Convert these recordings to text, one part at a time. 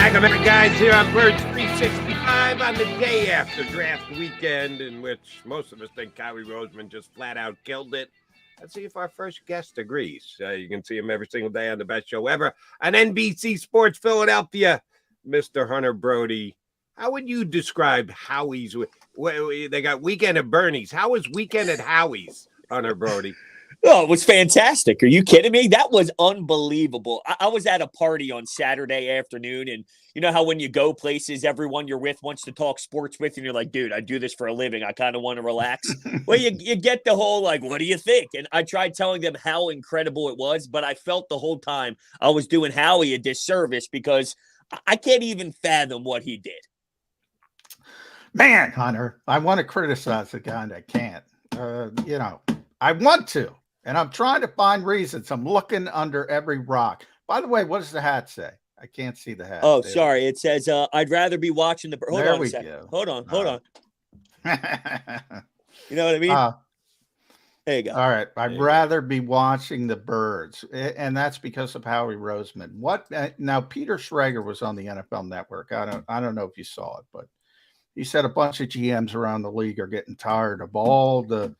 Welcome back, guys, here on Birds 365 on the day after draft weekend, in which most of us think Howie Roseman just flat out killed it. Let's see if our first guest agrees. You can see him every single day on the best show ever on NBC Sports Philadelphia, Mr. Hunter Brody. How would you describe Howie's? They got Weekend at Bernie's. How was Weekend at Howie's, Hunter Brody? Oh, it was fantastic. Are you kidding me? That was unbelievable. I was at a party on Saturday afternoon, and you know how when you go places, everyone you're with wants to talk sports with, and you're like, dude, I do this for a living. I kind of want to relax. Well, you get the whole, like, what do you think? And I tried telling them how incredible it was, but I felt the whole time I was doing Howie a disservice because I can't even fathom what he did. Man, Hunter, I want to criticize the guy that can't. I want to. And I'm trying to find reasons. I'm looking under every rock. By the way, what does the hat say? I can't see the hat. Oh, sorry. It says, I'd rather be watching the... Hold on a second. Go. Hold on. You know what I mean? There you go. All right. I'd rather be watching the birds. And that's because of Howie Roseman. Now, Peter Schrager was on the NFL Network. I don't know if you saw it, but he said a bunch of GMs around the league are getting tired of all the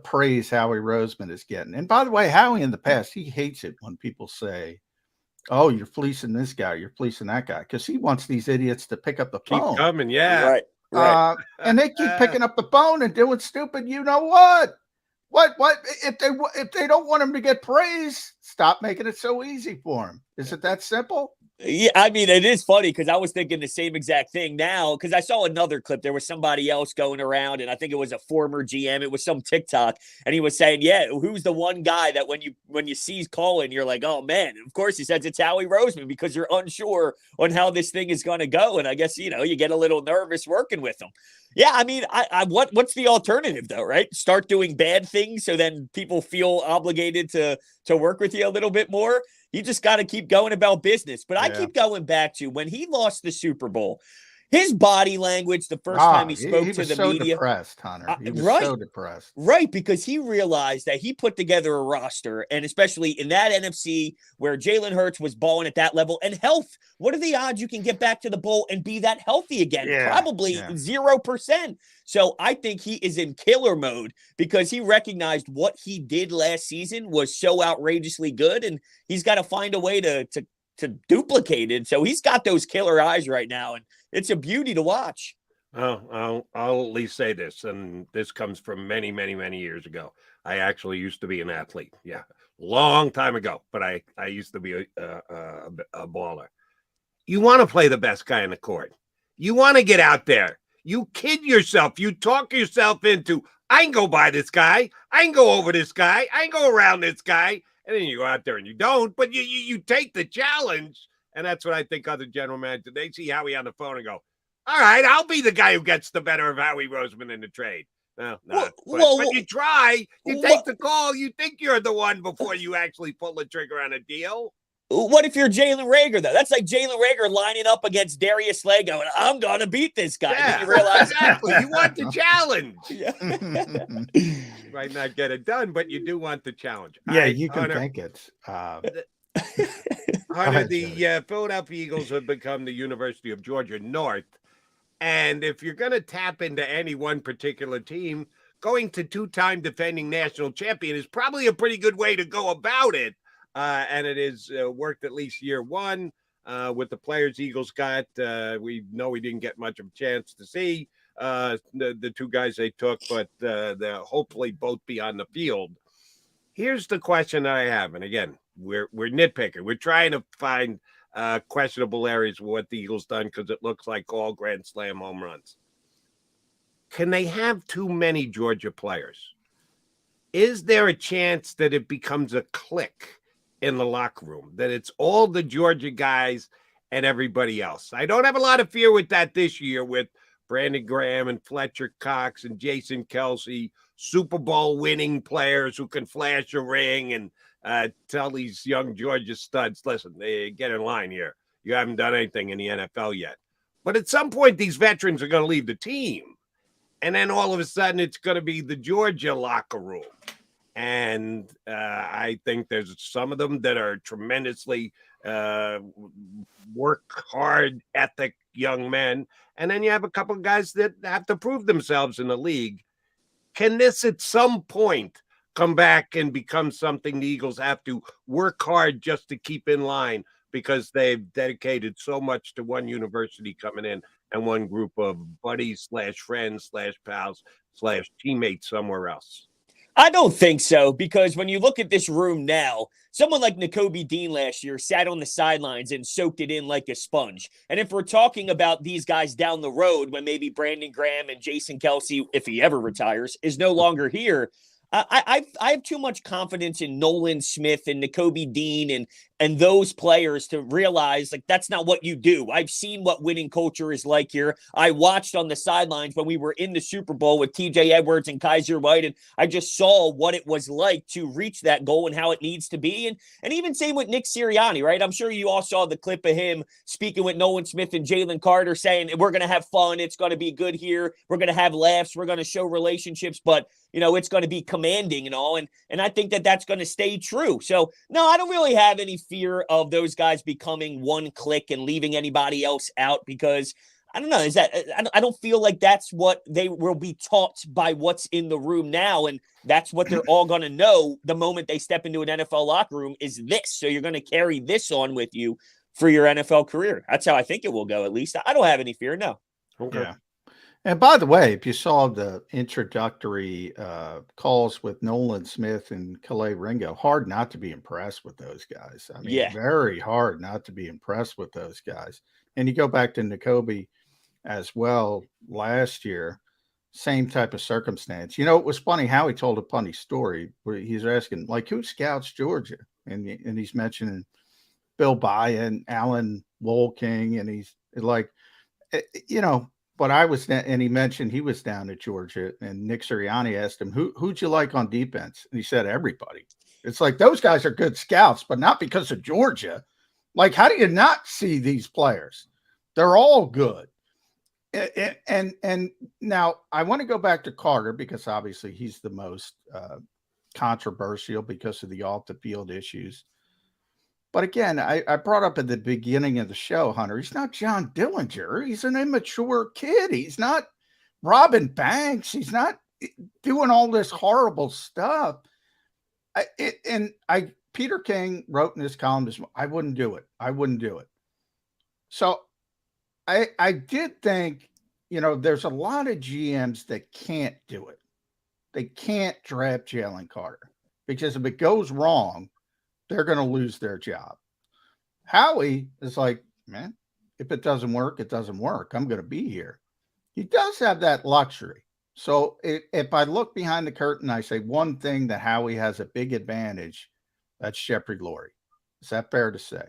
praise Howie Roseman is getting. And by the way, Howie in the past, he hates it when people say, oh, you're fleecing this guy, you're fleecing that guy, because he wants these idiots to pick up the phone. Keep coming, yeah. Right. And they keep picking up the phone and doing stupid, you know what? What if they don't want him to get praise, stop making it so easy for him. Is it that simple? Yeah, I mean, it is funny because I was thinking the same exact thing now because I saw another clip. There was somebody else going around, and I think it was a former GM. It was some TikTok, and he was saying, yeah, who's the one guy that when you see calling, you're like, oh, man, of course he says it's Howie Roseman because you're unsure on how this thing is going to go. And I guess, you get a little nervous working with him. Yeah, I mean, what's the alternative, though, right? Start doing bad things so then people feel obligated to work with you a little bit more. You just got to keep going about business. But I keep going back to when he lost the Super Bowl, his body language the first time he spoke to the media. Depressed, Hunter. He was so depressed. Right, because he realized that he put together a roster, and especially in that NFC where Jalen Hurts was balling at that level, and health. What are the odds you can get back to the bowl and be that healthy again? Probably 0%. So I think he is in killer mode because he recognized what he did last season was so outrageously good, and he's got to find a way to duplicate it. So he's got those killer eyes right now, and it's a beauty to watch. I'll at least say this, and this comes from many, many, many years ago. I actually used to be an athlete. Yeah, long time ago, but I used to be a baller. You want to play the best guy in the court. You want to get out there. You kid yourself. You talk yourself into, I can go by this guy. I can go over this guy. I can go around this guy. And then you go out there and you don't, but you take the challenge. And that's what I think other general managers, they see Howie on the phone and go, all right, I'll be the guy who gets the better of Howie Roseman in the trade. No, but you try, you take the call, you think you're the one before you actually pull the trigger on a deal. What if you're Jalen Reagor, though? That's like Jalen Reagor lining up against Darius Slay going, I'm going to beat this guy. Yeah, you realize exactly. You want the challenge. You might not get it done, but you do want the challenge. Yeah, you can think it. Hunter, the Philadelphia Eagles have become the University of Georgia North. And if you're going to tap into any one particular team, going to two-time defending national champion is probably a pretty good way to go about it. And it has worked at least year one with the players Eagles got. We know we didn't get much of a chance to see the two guys they took, but they'll hopefully both be on the field. Here's the question that I have. And again, we're nitpicking. We're trying to find questionable areas of what the Eagles done because it looks like all Grand Slam home runs. Can they have too many Georgia players? Is there a chance that it becomes a clique in the locker room, that it's all the Georgia guys and everybody else? I don't have a lot of fear with that this year with Brandon Graham and Fletcher Cox and Jason Kelsey, Super Bowl winning players who can flash a ring and tell these young Georgia studs, listen, get in line here. You haven't done anything in the NFL yet. But at some point, these veterans are going to leave the team. And then all of a sudden, it's going to be the Georgia locker room. And I think there's some of them that are tremendously work hard ethic young men. And then you have a couple of guys that have to prove themselves in the league. Can this at some point come back and become something the Eagles have to work hard just to keep in line because they've dedicated so much to one university coming in and one group of buddies / friends / pals / teammates somewhere else? I don't think so, because when you look at this room now, someone like Nakobe Dean last year sat on the sidelines and soaked it in like a sponge. And if we're talking about these guys down the road, when maybe Brandon Graham and Jason Kelsey, if he ever retires, is no longer here, I have too much confidence in Nolan Smith and Nakobe Dean and those players to realize, like, that's not what you do. I've seen what winning culture is like here. I watched on the sidelines when we were in the Super Bowl with TJ Edwards and Kaiser White, and I just saw what it was like to reach that goal and how it needs to be. And even same with Nick Sirianni, right? I'm sure you all saw the clip of him speaking with Nolan Smith and Jalen Carter saying, we're going to have fun. It's going to be good here. We're going to have laughs. We're going to show relationships, but it's going to be commanding and all. And I think that that's going to stay true. So no, I don't really have any fear of those guys becoming one clique and leaving anybody else out, because I don't know, I don't feel like that's what they will be taught by what's in the room now. And that's what they're all going to know the moment they step into an NFL locker room is this. So you're going to carry this on with you for your NFL career. That's how I think it will go. At least I don't have any fear. No. Okay. Yeah. And by the way, if you saw the introductory calls with Nolan Smith and Calais Ringo, hard not to be impressed with those guys. I mean, very hard not to be impressed with those guys. And you go back to Nakobe as well last year, same type of circumstance. It was funny how he told a funny story where he's asking, like, who scouts Georgia? And he's mentioning Bill Baya and Alan Wolking, and he's like, but and he mentioned he was down at Georgia, and Nick Sirianni asked him, who'd you like on defense? And he said, everybody. It's like, those guys are good scouts, but not because of Georgia. Like, how do you not see these players? They're all good. And now I want to go back to Carter, because obviously he's the most controversial because of the off the field issues. But again, I brought up at the beginning of the show, Hunter, he's not John Dillinger. He's an immature kid. He's not Robin Banks. He's not doing all this horrible stuff. Peter King wrote in his column, I wouldn't do it. I wouldn't do it. So I did think, there's a lot of GMs that can't do it. They can't draft Jalen Carter, because if it goes wrong, they're going to lose their job. Howie is like, man, if it doesn't work, it doesn't work. I'm going to be here. He does have that luxury. So if I look behind the curtain, I say one thing that Howie has a big advantage, that's Jeffrey Lurie. Is that fair to say?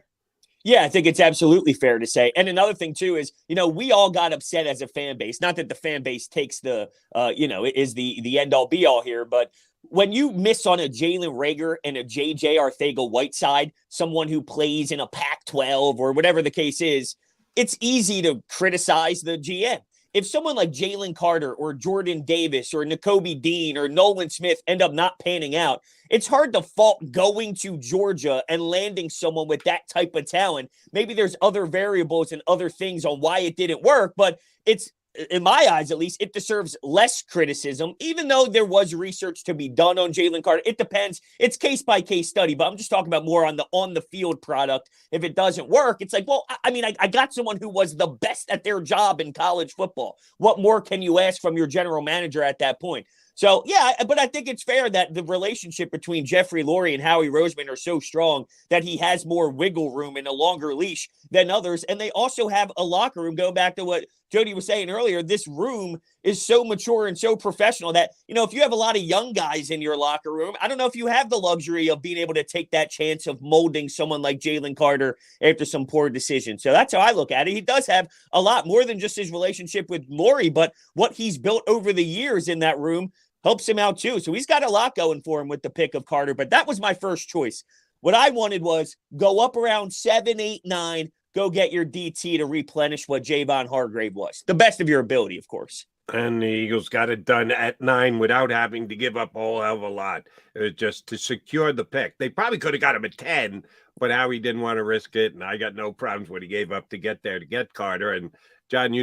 Yeah, I think it's absolutely fair to say. And another thing, too, is, we all got upset as a fan base. Not that the fan base takes is the end-all be-all here, but when you miss on a Jalen Reagor and a J.J. Arcega-Whiteside, someone who plays in a Pac-12 or whatever the case is, it's easy to criticize the GM. If someone like Jalen Carter or Jordan Davis or Nakobe Dean or Nolan Smith end up not panning out, it's hard to fault going to Georgia and landing someone with that type of talent. Maybe there's other variables and other things on why it didn't work, but it's, in my eyes, at least, it deserves less criticism, even though there was research to be done on Jalen Carter. It depends. It's case-by-case study, but I'm just talking about more on the field product. If it doesn't work, it's like, well, I got someone who was the best at their job in college football. What more can you ask from your general manager at that point? So, yeah, but I think it's fair that the relationship between Jeffrey Lurie and Howie Roseman are so strong that he has more wiggle room and a longer leash than others. And they also have a locker room. Going back to what Jody was saying earlier, this room is so mature and so professional that, if you have a lot of young guys in your locker room, I don't know if you have the luxury of being able to take that chance of molding someone like Jalen Carter after some poor decisions. So that's how I look at it. He does have a lot more than just his relationship with Lurie, but what he's built over the years in that room helps him out too. So he's got a lot going for him with the pick of Carter, but that was my first choice. What I wanted was go up around 7, 8, 9, go get your DT to replenish what Javon Hargrave was. The best of your ability, of course. And the Eagles got it done at 9 without having to give up a whole hell of a lot. It was just to secure the pick. They probably could have got him at 10, but Howie didn't want to risk it. And I got no problems what he gave up to get there to get Carter. And John,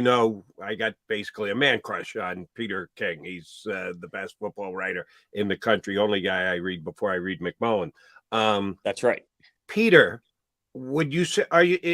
I got basically a man crush on Peter King. He's the best football writer in the country. Only guy I read before I read McMullen. That's right. Peter, would you say,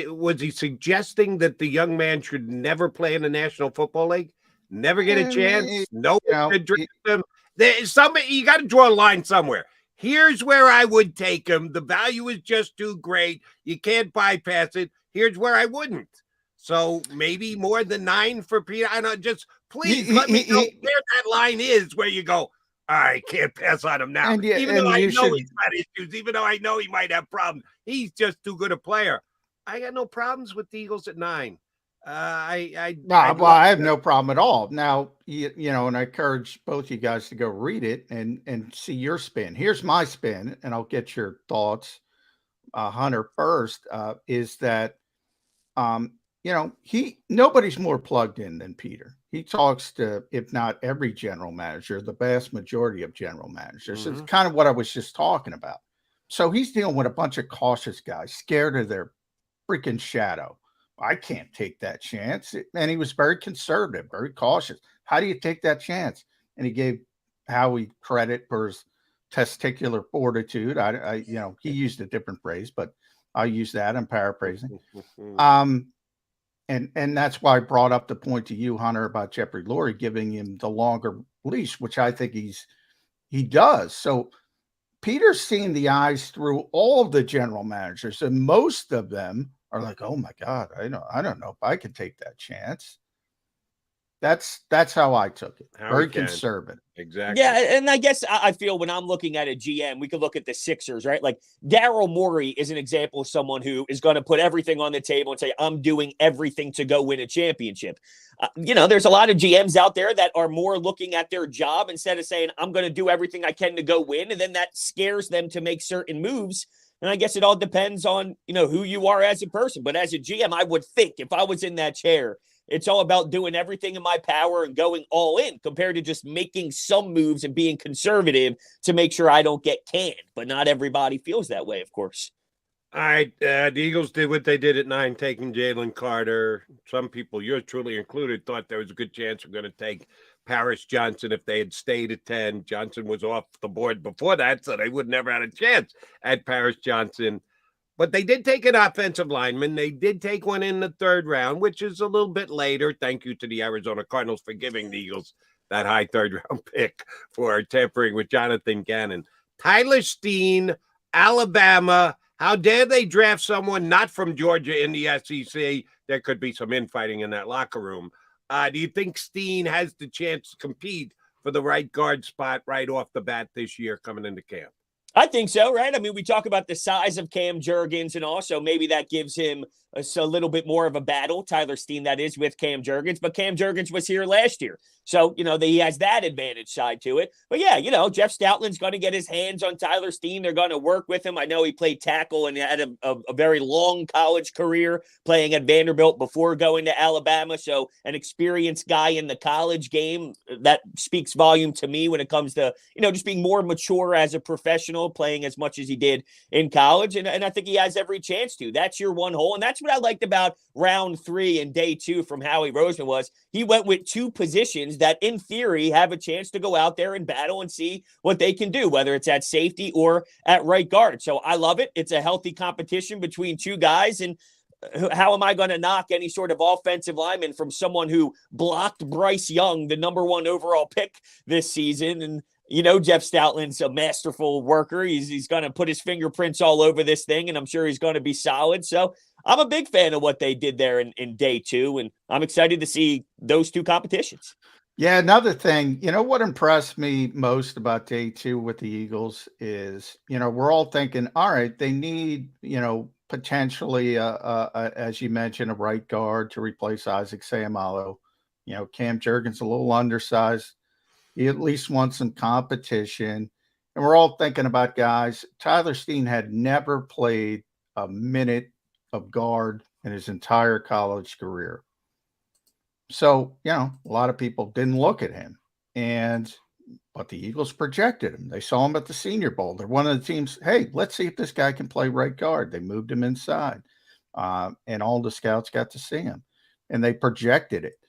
was he suggesting that the young man should never play in the National Football League? Never get a chance? No one to draft him? You got to draw a line somewhere. Here's where I would take him. The value is just too great. You can't bypass it. Here's where I wouldn't. So maybe more than 9 for Peter. I don't just please let me know where that line is where you go, I can't pass on him now. Even though I know he's got issues, even though I know he might have problems, he's just too good a player. I got no problems with the Eagles at 9. I have no problem at all. Now, and I encourage both you guys to go read it and see your spin. Here's my spin, and I'll get your thoughts, Hunter, first, is that, nobody's more plugged in than Peter. He talks to, if not every general manager, the vast majority of general managers. Mm-hmm. It's kind of what I was just talking about. So he's dealing with a bunch of cautious guys, scared of their freaking shadow. I can't take that chance. And he was very conservative, very cautious. How do you take that chance? And he gave Howie credit for his testicular fortitude. He used a different phrase, but I'll use that. I'm paraphrasing. And that's why I brought up the point to you, Hunter, about Jeffrey Lurie giving him the longer leash, which I think he does. So Peter's seeing the eyes through all of the general managers, and most of them are like, oh my God, I don't know if I can take that chance. That's how I took it. Very conservative. Exactly. Yeah, and I guess I feel when I'm looking at a GM, we could look at the Sixers, right? Like Daryl Morey is an example of someone who is going to put everything on the table and say, I'm doing everything to go win a championship. There's a lot of GMs out there that are more looking at their job instead of saying, I'm going to do everything I can to go win. And then that scares them to make certain moves. And I guess it all depends on, who you are as a person. But as a GM, I would think if I was in that chair, it's all about doing everything in my power and going all in compared to just making some moves and being conservative to make sure I don't get canned. But not everybody feels that way, of course. All right. The Eagles did what they did at 9, taking Jalen Carter. Some people, yours truly included, thought there was a good chance we're going to take Paris Johnson if they had stayed at 10. Johnson was off the board before that, so they would never had a chance at Paris Johnson. But they did take an offensive lineman. They did take one in the 3rd round, which is a little bit later. Thank you to the Arizona Cardinals for giving the Eagles that high 3rd round pick for tampering with Jonathan Gannon. Tyler Steen, Alabama. How dare they draft someone not from Georgia in the SEC? There could be some infighting in that locker room. Do you think Steen has the chance to compete for the right guard spot right off the bat this year coming into camp? I think so, right? I mean, we talk about the size of Cam Jurgens, and also maybe that gives him a little bit more of a battle. Tyler Steen, that is, with Cam Jurgens. But Cam Jurgens was here last year. So, he has that advantage side to it. But yeah, Jeff Stoutland's going to get his hands on Tyler Steen. They're going to work with him. I know he played tackle and had a very long college career playing at Vanderbilt before going to Alabama. So an experienced guy in the college game, that speaks volume to me when it comes to, just being more mature as a professional, playing as much as he did in college. And I think he has every chance to. That's your one hole. And that's what I liked about round 3 and day 2 from Howie Roseman was he went with 2 positions that in theory have a chance to go out there and battle and see what they can do, whether it's at safety or at right guard. So I love it. It's a healthy competition between 2 guys. And how am I going to knock any sort of offensive lineman from someone who blocked Bryce Young, the number 1 overall pick this season? And Jeff Stoutland's a masterful worker. He's going to put his fingerprints all over this thing, and I'm sure he's going to be solid. So I'm a big fan of what they did there in day 2, and I'm excited to see those 2 competitions. Yeah, another thing, what impressed me most about day 2 with the Eagles is, we're all thinking, all right, they need, potentially, as you mentioned, a right guard to replace Isaac Seumalo. Cam Jurgens a little undersized. He at least wants some competition. And we're all thinking about guys. Tyler Steen had never played a minute of guard in his entire college career. So, a lot of people didn't look at him. But the Eagles projected him. They saw him at the Senior Bowl. They're one of the teams, hey, let's see if this guy can play right guard. They moved him inside. And all the scouts got to see him. And they projected it.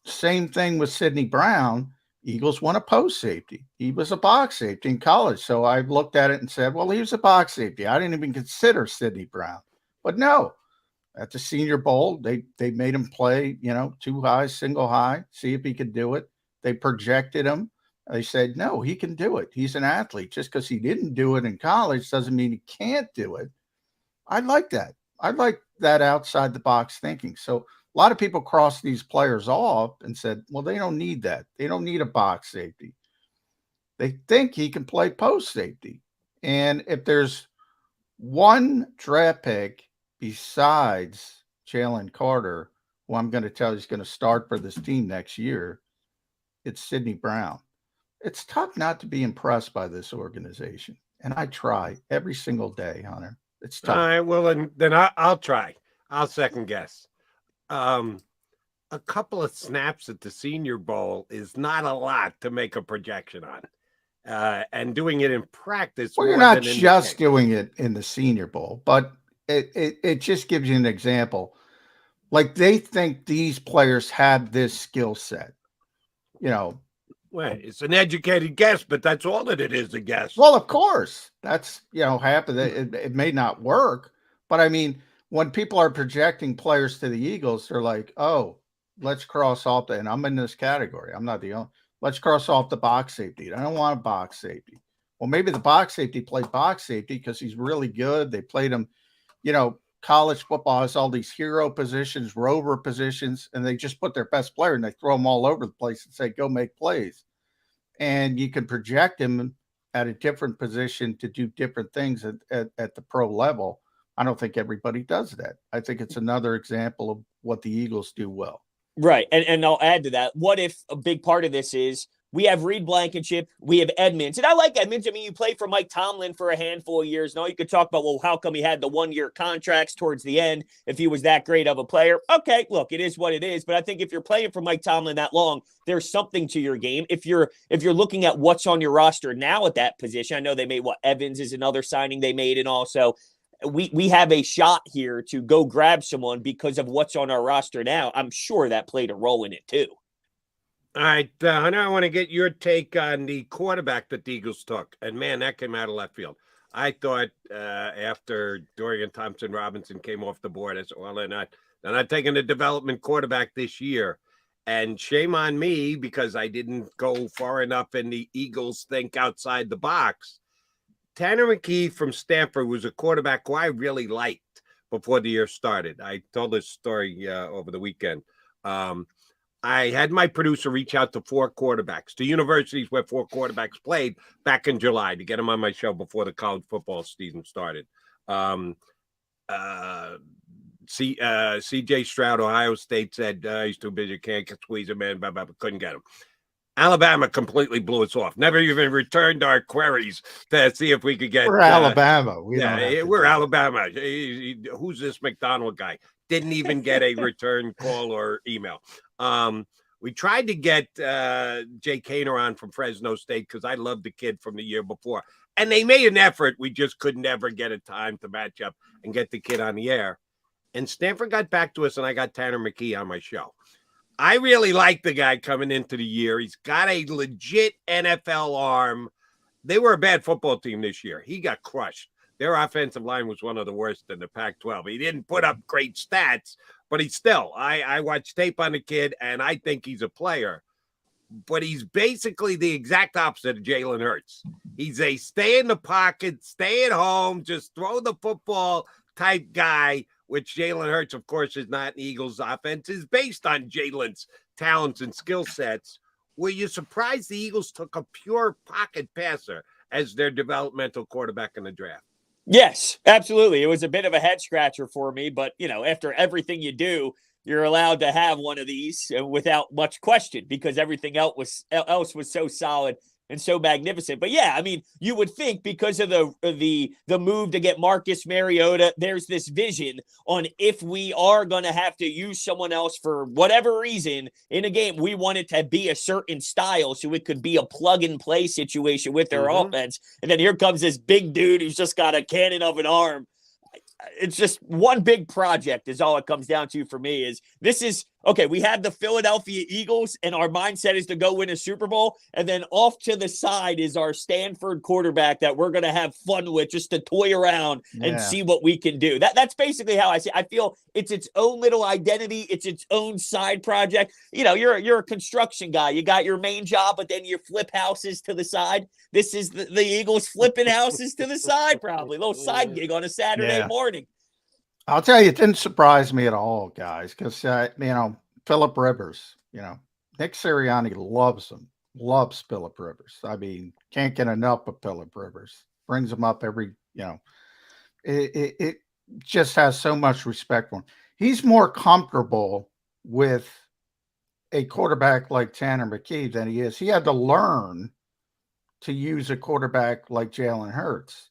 Same thing with Sidney Brown. Eagles want a post safety. He was a box safety in college. So I looked at it and said, well, he was a box safety. I didn't even consider Sidney Brown. But no, at the Senior Bowl, they made him play, two high, single high, see if he could do it. They projected him. They said, no, he can do it. He's an athlete. Just because he didn't do it in college doesn't mean he can't do it. I like that. I like that outside the box thinking. So a lot of people cross these players off and said, well, they don't need that. They don't need a box safety. They think he can play post safety. And if there's one draft pick besides Jalen Carter, who I'm going to tell you is going to start for this team next year, it's Sidney Brown. It's tough not to be impressed by this organization. And I try every single day, Hunter. It's tough. All right, well, then I'll try. I'll second guess. A couple of snaps at the Senior Bowl is not a lot to make a projection on. And doing it in practice. Well, you're not just doing it in the Senior Bowl, but it just gives you an example. Like they think these players have this skill set. Well, it's an educated guess, but that's all that it is, a guess. Well, of course, that's, half of it. It may not work, but I mean, when people are projecting players to the Eagles, they're like, oh, let's cross off and I'm in this category. I'm not the only, let's cross off the box safety. I don't want a box safety. Well, maybe the box safety played box safety because he's really good. They played him, college football has all these hero positions, rover positions, and they just put their best player and they throw them all over the place and say, go make plays. And you can project him at a different position to do different things at the pro level. I don't think everybody does that. I think it's another example of what the Eagles do well. Right. And I'll add to that. What if a big part of this is we have Reed Blankenship, we have Edmonds. And I like Edmonds. I mean, you played for Mike Tomlin for a handful of years. Now you could talk about, well, how come he had the 1-year contracts towards the end if he was that great of a player? Okay, look, it is what it is. But I think if you're playing for Mike Tomlin that long, there's something to your game. If you're looking at what's on your roster now at that position, I know they made Evans is another signing they made, and also we have a shot here to go grab someone because of what's on our roster now. I'm sure that played a role in it too. All right, Hunter, I want to get your take on the quarterback that the Eagles took. And, man, that came out of left field. I thought after Dorian Thompson-Robinson came off the board, I said, well, they're not taking a development quarterback this year. And shame on me because I didn't go far enough in the Eagles think outside the box. Tanner McKee from Stanford was a quarterback who I really liked before the year started. I told this story over the weekend. I had my producer reach out to 4 quarterbacks, to universities where 4 quarterbacks played back in July to get them on my show before the college football season started. C.J. Stroud, Ohio State, said he's too busy, can't squeeze him in, couldn't get him. Alabama completely blew us off. Never even returned our queries to see if we could get. We're Alabama. We're Alabama. Who's this McDonald guy? Didn't even get a return call or email. We tried to get Jay Kaner on from Fresno State because I loved the kid from the year before. And they made an effort. We just could never get a time to match up and get the kid on the air. And Stanford got back to us, and I got Tanner McKee on my show. I really like the guy coming into the year. He's got a legit NFL arm. They were a bad football team this year. He got crushed. Their offensive line was one of the worst in the Pac-12. He didn't put up great stats, but he's still, I watched tape on the kid, and I think he's a player. But he's basically the exact opposite of Jalen Hurts. He's a stay in the pocket, stay at home, just throw the football type guy, which Jalen Hurts, of course, is not. An Eagles offense is based on Jalen's talents and skill sets. Were you surprised the Eagles took a pure pocket passer as their developmental quarterback in the draft? Yes, absolutely. It was a bit of a head scratcher for me, but after everything you do, you're allowed to have one of these without much question because everything else was so solid and so magnificent. But yeah, I mean, you would think because of the move to get Marcus Mariota, there's this vision on if we are going to have to use someone else for whatever reason in a game, we want it to be a certain style so it could be a plug and play situation with their offense. And then here comes this big dude who's just got a cannon of an arm. It's just one big project is all it comes down to for me. Is this is okay, we have the Philadelphia Eagles and our mindset is to go win a Super Bowl, and then off to the side is our Stanford quarterback that we're going to have fun with just to toy around and see what we can do. That's basically how I see it. I feel it's its own little identity. It's its own side project. You know, you're a construction guy. You got your main job, but then you flip houses to the side. This is the Eagles flipping houses to the side, probably. A little side gig on a Saturday morning. I'll tell you, it didn't surprise me at all, guys, because, Phillip Rivers, Nick Sirianni loves him, loves Phillip Rivers. I mean, can't get enough of Phillip Rivers. Brings him up every, it just has so much respect for him. He's more comfortable with a quarterback like Tanner McKee than he is. He had to learn to use a quarterback like Jalen Hurts.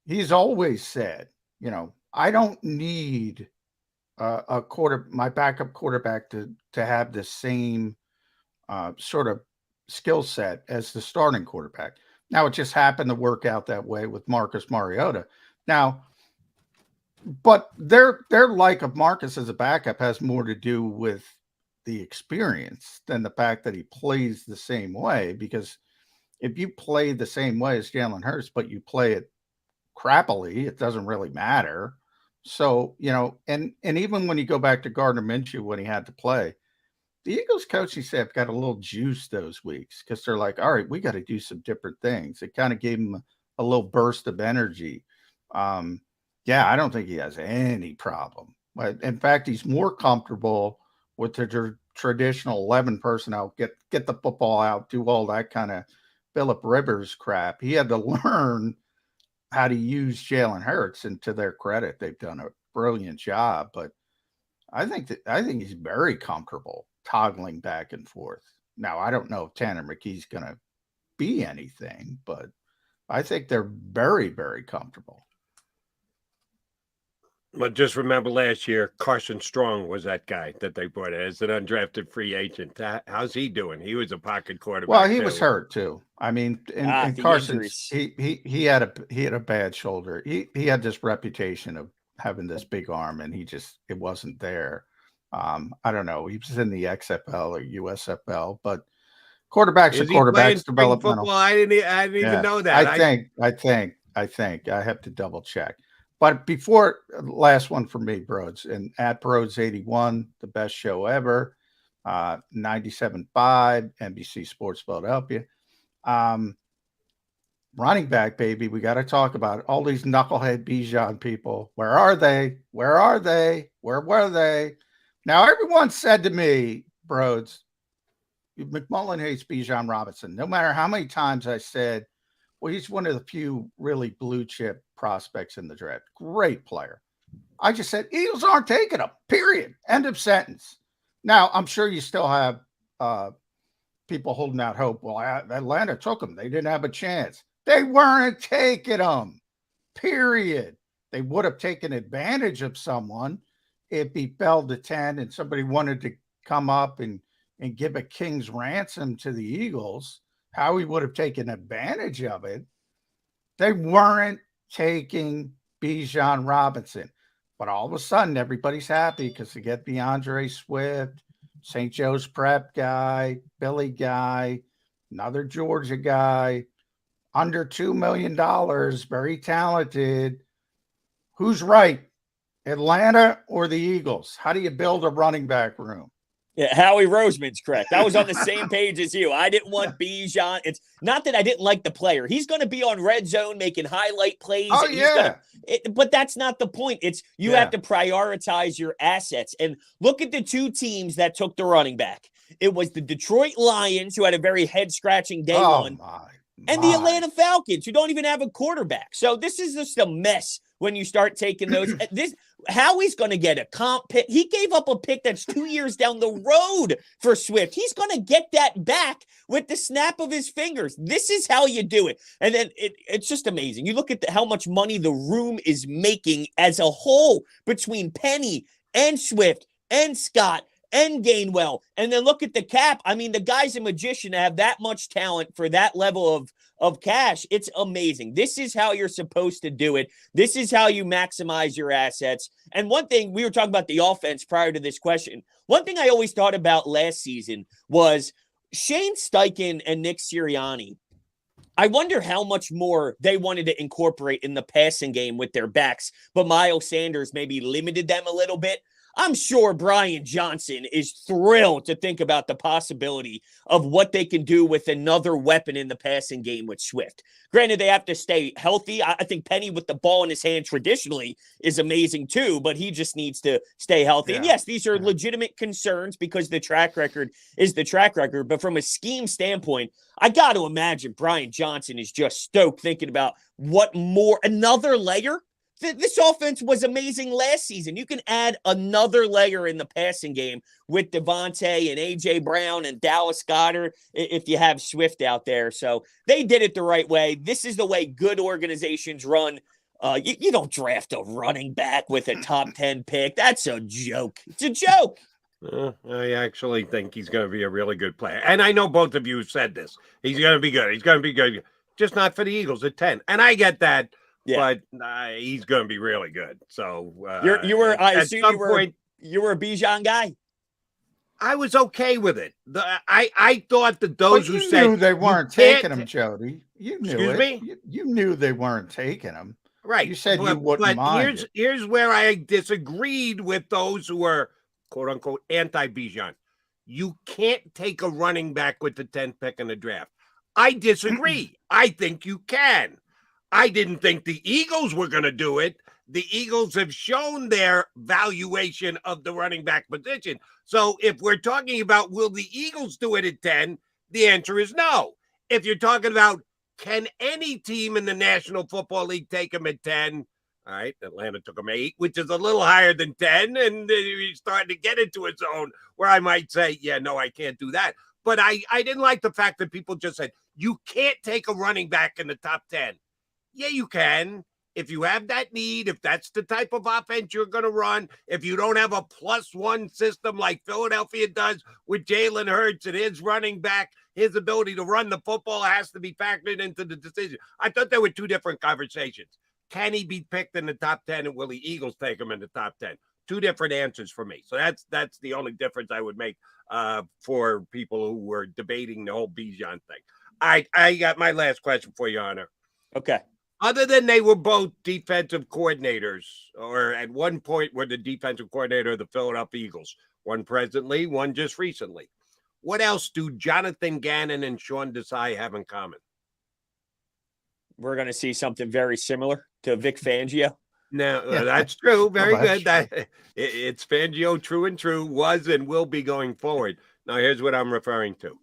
He's always said, I don't need my backup quarterback to have the same sort of skill set as the starting quarterback. Now, it just happened to work out that way with Marcus Mariota. Now, but their like of Marcus as a backup has more to do with the experience than the fact that he plays the same way. Because if you play the same way as Jalen Hurts, but you play it crappily, it doesn't really matter. So, and even when you go back to Gardner Minshew when he had to play, the Eagles coaching staff got a little juice those weeks because they're like, all right, we got to do some different things. It kind of gave him a little burst of energy. I don't think he has any problem. But in fact, he's more comfortable with the traditional 11 personnel, get the football out, do all that kind of Phillip Rivers crap. He had to learn how to use Jalen Hurts, and to their credit, they've done a brilliant job. But I think he's very comfortable toggling back and forth. Now, I don't know if Tanner McKee's going to be anything, but I think they're very, very comfortable. But just remember last year, Carson Strong was that guy that they brought in as an undrafted free agent. How's he doing? He was a pocket quarterback. Well, he was hurt too. I mean, and Carson, he had a bad shoulder. He had this reputation of having this big arm, and it wasn't there. I don't know. He was in the XFL or USFL, but quarterbacks are quarterbacks. Developmental. Football? I didn't even know that. I think I have to double check. But before, last one for me, Broads, and at Broads81, the best show ever, 97.5, NBC Sports Philadelphia. Running back, baby, we got to talk about it. All these knucklehead Bijan people. Where are they? Where are they? Where were they? Now, everyone said to me, Broads, McMullen hates Bijan Robinson. No matter how many times I said, well, he's one of the few really blue chip prospects in the draft. Great player. I just said, Eagles aren't taking him, period. End of sentence. Now, I'm sure you still have people holding out hope. Well, Atlanta took him. They didn't have a chance. They weren't taking him, period. They would have taken advantage of someone if he fell to 10 and somebody wanted to come up and give a king's ransom to the Eagles. How he would have taken advantage of it. They weren't taking Bijan Robinson. But all of a sudden, everybody's happy because they get DeAndre Swift, St. Joe's Prep guy, Billy guy, another Georgia guy, under $2 million, very talented. Who's right, Atlanta or the Eagles? How do you build a running back room? Yeah, Howie Roseman's correct. I was on the same page as you. I didn't want Bijan. It's not that I didn't like the player. He's going to be on red zone making highlight plays. Oh, yeah. But that's not the point. It's you have to prioritize your assets. And look at the two teams that took the running back. It was the Detroit Lions, who had a very head-scratching day one, and the Atlanta Falcons, who don't even have a quarterback. So this is just a mess when you start taking those. Howie's going to get a comp pick. He gave up a pick that's 2 years down the road for Swift. He's going to get that back with the snap of his fingers. This is how you do it. And then it's just amazing. You look at how much money the room is making as a whole between Penny and Swift and Scott and Gainwell. And then look at the cap. I mean, the guy's a magician to have that much talent for that level of cash. It's amazing. This is how you're supposed to do it. This is how you maximize your assets. And one thing, we were talking about the offense prior to this question. One thing I always thought about last season was Shane Steichen and Nick Sirianni. I wonder how much more they wanted to incorporate in the passing game with their backs, but Miles Sanders maybe limited them a little bit. I'm sure Brian Johnson is thrilled to think about the possibility of what they can do with another weapon in the passing game with Swift. Granted, they have to stay healthy. I think Penny with the ball in his hand traditionally is amazing too, but he just needs to stay healthy. Yeah. And yes, these are legitimate concerns because the track record is the track record. But from a scheme standpoint, I got to imagine Brian Johnson is just stoked thinking about what more, another layer. This offense was amazing last season. You can add another layer in the passing game with Devontae and A.J. Brown and Dallas Goedert if you have Swift out there. So they did it the right way. This is the way good organizations run. You don't draft a running back with a top 10 pick. That's a joke. It's a joke. I actually think he's going to be a really good player. And I know both of you said this. He's going to be good. He's going to be good. Just not for the Eagles at 10. And I get that. Yeah. But he's going to be really good. So you were a Bijan guy. I was okay with it. I thought that those who said knew they weren't taking him, Jody. You knew Excuse me? You knew they weren't taking him. Right. You said you wouldn't mind. Here's where I disagreed with those who were quote unquote anti-Bijan. You can't take a running back with the 10th pick in the draft. I disagree. I think you can. I didn't think the Eagles were going to do it. The Eagles have shown their valuation of the running back position. So if we're talking about will the Eagles do it at 10, the answer is no. If you're talking about can any team in the National Football League take him at 10, all right, Atlanta took him 8, which is a little higher than 10, and he's starting to get into a zone where I might say, yeah, no, I can't do that. But I didn't like the fact that people just said, you can't take a running back in the top 10. Yeah, you can. If you have that need, if that's the type of offense you're going to run, if you don't have a +1 system like Philadelphia does with Jalen Hurts and his running back, his ability to run the football has to be factored into the decision. I thought there were two different conversations. Can he be picked in the top 10 and will the Eagles take him in the top 10? Two different answers for me. So that's the only difference I would make for people who were debating the whole Bijan thing. I got my last question for you, Honor. Okay. Other than they were both defensive coordinators, or at one point were the defensive coordinator of the Philadelphia Eagles, one presently, one just recently. What else do Jonathan Gannon and Sean Desai have in common? We're going to see something very similar to Vic Fangio. No, that's true. Very good. It's Fangio, true and true, was and will be going forward. Now, here's what I'm referring to.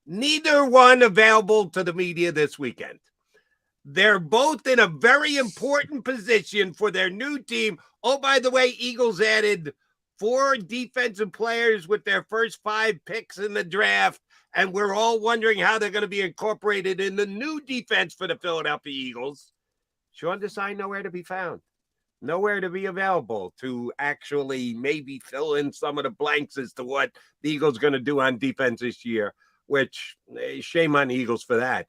Neither one available to the media this weekend. They're both in a very important position for their new team. Oh, by the way, Eagles added 4 defensive players with their first 5 picks in the draft, and we're all wondering how they're going to be incorporated in the new defense for the Philadelphia Eagles. Sean Desai nowhere to be found. Nowhere to be available to actually maybe fill in some of the blanks as to what the Eagles are going to do on defense this year, which shame on the Eagles for that.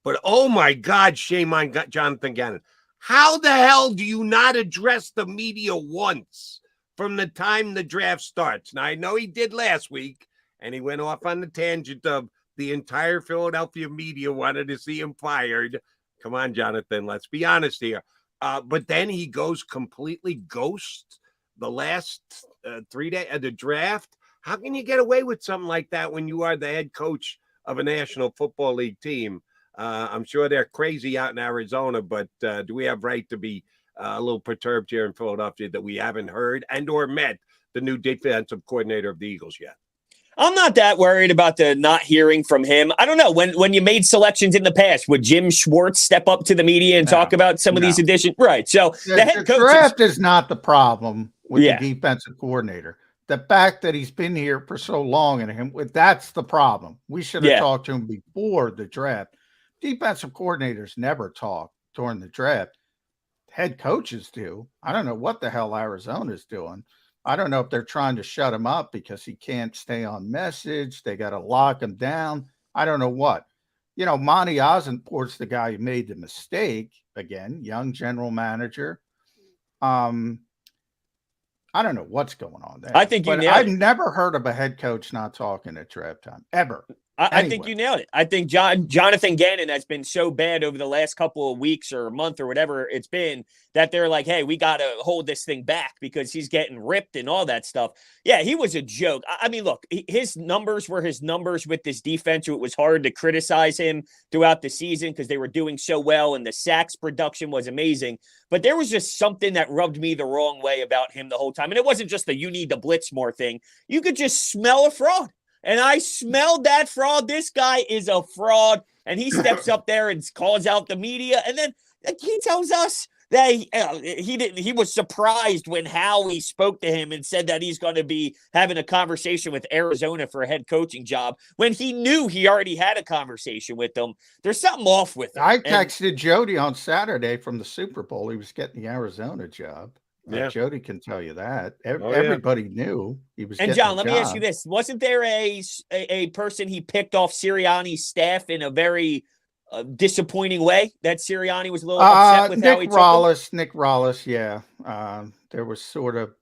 But, oh, my God, shame on Jonathan Gannon. How the hell do you not address the media once from the time the draft starts? Now, I know he did last week, and he went off on the tangent of the entire Philadelphia media wanted to see him fired. Come on, Jonathan, let's be honest here. But then he goes completely ghost the last 3 days of the draft. How can you get away with something like that when you are the head coach of a National Football League team? I'm sure they're crazy out in Arizona, but do we have right to be a little perturbed here in Philadelphia that we haven't heard and or met the new defensive coordinator of the Eagles yet? I'm not that worried about the not hearing from him. I don't know. When you made selections in the past, would Jim Schwartz step up to the media and talk about some of these additions? Right. So the head coach draft is not the problem with the Yeah. defensive coordinator. The fact that he's been here for so long and that's the problem. We should have talked to him before the draft. Defensive coordinators never talk during the draft. Head coaches do. I don't know what the hell Arizona's doing. I don't know if they're trying to shut him up because he can't stay on message. They got to lock him down. I don't know what. You know, Monty Ossenport's the guy who made the mistake. Again, young general manager. I don't know what's going on there. I think I've never heard of a head coach not talking at draft time, ever. I think you nailed it. I think Jonathan Gannon has been so bad over the last couple of weeks or a month or whatever it's been that they're like, hey, we got to hold this thing back because he's getting ripped and all that stuff. Yeah, he was a joke. I mean, look, his numbers were his numbers with this defense. It was hard to criticize him throughout the season because they were doing so well and the sacks production was amazing. But there was just something that rubbed me the wrong way about him the whole time. And it wasn't just the you need to blitz more thing. You could just smell a fraud. And I smelled that fraud. This guy is a fraud. And he steps up there and calls out the media. And then he tells us that he was surprised when Howie spoke to him and said that he's going to be having a conversation with Arizona for a head coaching job when he knew he already had a conversation with them. There's something off with him. I texted Jody on Saturday from the Super Bowl. He was getting the Arizona job. Yeah, Jody can tell you that. Everybody knew he was. And John, let me ask you this: wasn't there a person he picked off Sirianni's staff in a very disappointing way? That Sirianni was a little upset with how he took him? Nick Rollis, yeah. There was sort of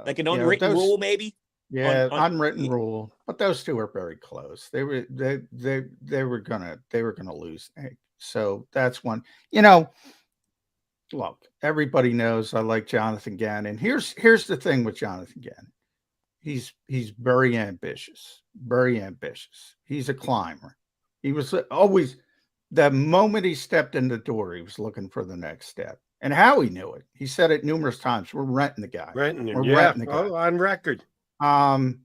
like an unwritten rule, maybe. Yeah, unwritten rule. But those two are very close. They were gonna lose. So that's one. You know. Look, everybody knows I like Jonathan Gannon. Here's the thing with Jonathan Gannon. He's very ambitious, very ambitious. He's a climber. He was always, the moment he stepped in the door, he was looking for the next step. And Howie knew it. He said it numerous times. We're renting the guy. Renting the guy. Oh, on record. And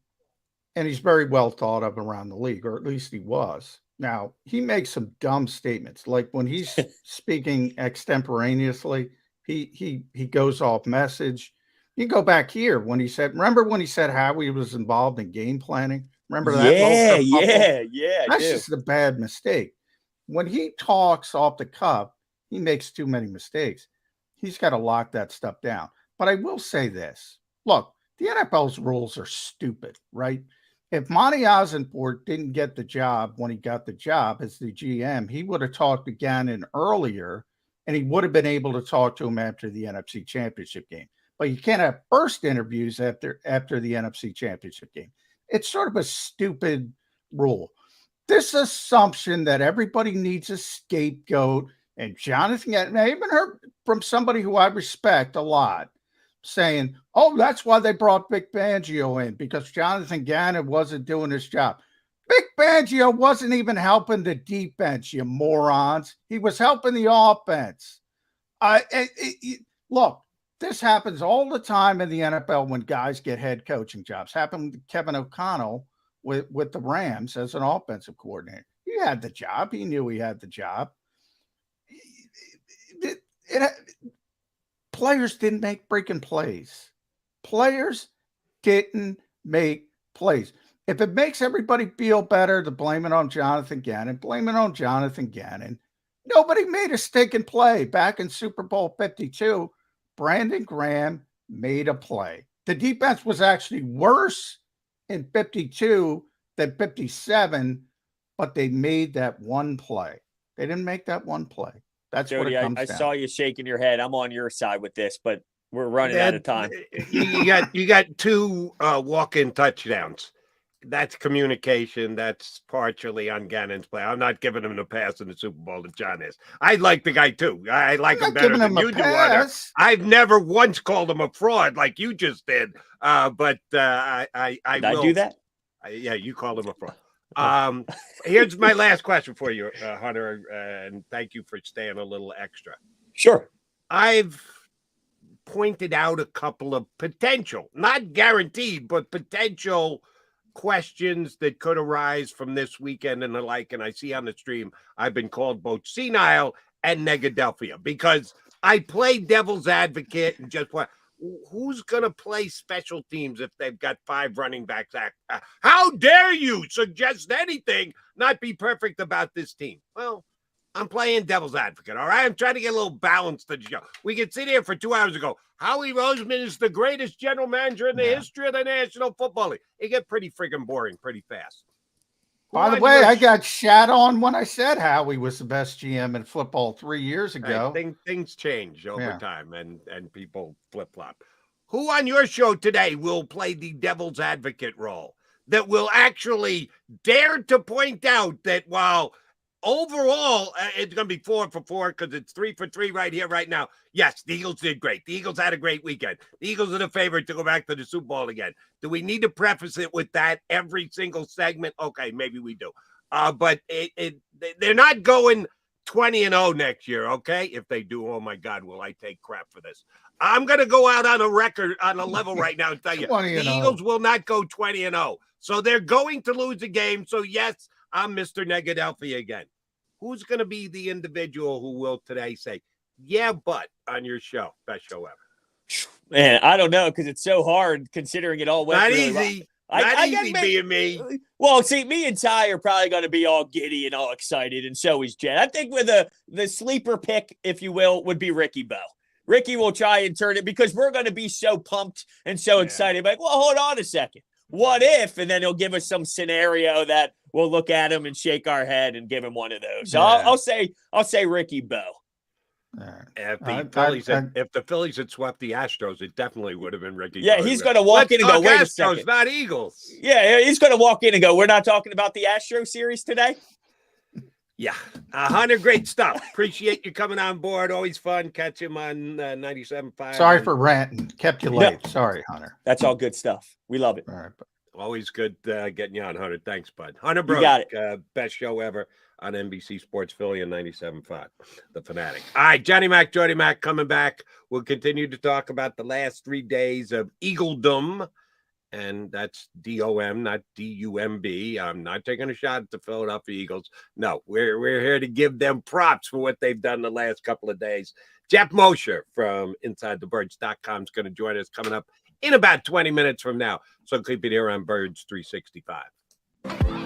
he's very well thought of around the league, or at least he was. Now, he makes some dumb statements, like when he's speaking extemporaneously, he goes off message. You go back here when he said, remember when he said Howie was involved in game planning? Remember that? Yeah. That's just a bad mistake. When he talks off the cuff, he makes too many mistakes. He's got to lock that stuff down. But I will say this. Look, the NFL's rules are stupid, right? If Monty Ossenport didn't get the job when he got the job as the GM, he would have talked to Gannon earlier, and he would have been able to talk to him after the NFC Championship game. But you can't have first interviews after the NFC Championship game. It's sort of a stupid rule. This assumption that everybody needs a scapegoat, and Jonathan Gannon, I even heard from somebody who I respect a lot, saying, oh, that's why they brought Vic Fangio in, because Jonathan Gannon wasn't doing his job. Vic Fangio wasn't even helping the defense, you morons. He was helping the offense. Look, this happens all the time in the NFL when guys get head coaching jobs. Happened with Kevin O'Connell with the Rams as an offensive coordinator. He had the job. He knew he had the job. Players didn't make freaking plays. Players didn't make plays. If it makes everybody feel better to blame it on Jonathan Gannon, blame it on Jonathan Gannon. Nobody made a stinking play. Back in Super Bowl 52, Brandon Graham made a play. The defense was actually worse in 52 than 57, but they made that one play. They didn't make that one play. That's Jody, what it comes I down. saw you shaking your head. I'm on your side with this, but we're running out of time. You got two walk-in touchdowns. That's communication. That's partially on Gannon's play. I'm not giving him the pass in the Super Bowl that John is. I like the guy too. I like him better than you do. I've never once called him a fraud like you just did. But I will do that. Yeah, you called him a fraud. Here's my last question for you, Hunter, and thank you for staying a little extra. Sure. I've pointed out a couple of potential, not guaranteed, but potential questions that could arise from this weekend and the like. And I see on the stream, I've been called both senile and Negadelphia because I play devil's advocate and just what. Who's going to play special teams if they've got 5 running backs? How dare you suggest anything not be perfect about this team? Well, I'm playing devil's advocate, all right? I'm trying to get a little balance to the show. We could sit here for 2 hours ago. Howie Roseman is the greatest general manager in the history of the National Football League. It get pretty friggin' boring pretty fast. By the way, I got shat on when I said Howie was the best GM in football 3 years ago. Things change over time, and people flip-flop. Who on your show today will play the devil's advocate role that will actually dare to point out that while overall it's going to be 4 for 4 because it's 3 for 3 right here, right now. Yes, the Eagles did great. The Eagles had a great weekend. The Eagles are the favorite to go back to the Super Bowl again. Do we need to preface it with that every single segment? Okay, maybe we do. But they're not going 20-0 next year, okay? If they do, oh my God, will I take crap for this? I'm going to go out on a record, on a level right now and tell you, the Eagles will not go 20-0. So they're going to lose a game. So yes, I'm Mr. Negadelphia again. Who's going to be the individual who will today say, yeah, but on your show, best show ever? Man, I don't know because it's so hard considering it all went not really easy. Well. Not easy being me. Well, see, me and Ty are probably going to be all giddy and all excited, and so is Jen. I think with the sleeper pick, if you will, would be Ricky Bo. Ricky will try and turn it because we're going to be so pumped and so excited. Like, well, hold on a second. What if? And then he'll give us some scenario that we'll look at him and shake our head and give him one of those. So I'll say Ricky Bo. If the Phillies had swept the Astros, it definitely would have been Ricky. Yeah, he's going to walk in and go, wait a second. Astros, not Eagles. Yeah, he's going to walk in and go, we're not talking about the Astro series today? Yeah, Hunter, great stuff. Appreciate you coming on board. Always fun. Catch him on 97.5. Sorry for ranting. Kept you late. No. Sorry, Hunter. That's all good stuff. We love it. All right. Always good getting you on, Hunter. Thanks, bud. Hunter Brody, got it. Best show ever on NBC Sports Philly and 97.5, The Fanatic. All right, Johnny Mac, Jody Mac coming back. We'll continue to talk about the last 3 days of Eagledom, and that's D-O-M, not D-U-M-B. I'm not taking a shot at the Philadelphia Eagles. No, we're here to give them props for what they've done the last couple of days. Jeff Mosher from InsideTheBirds.com is going to join us coming up in about 20 minutes from now. So keep it here on Birds 365.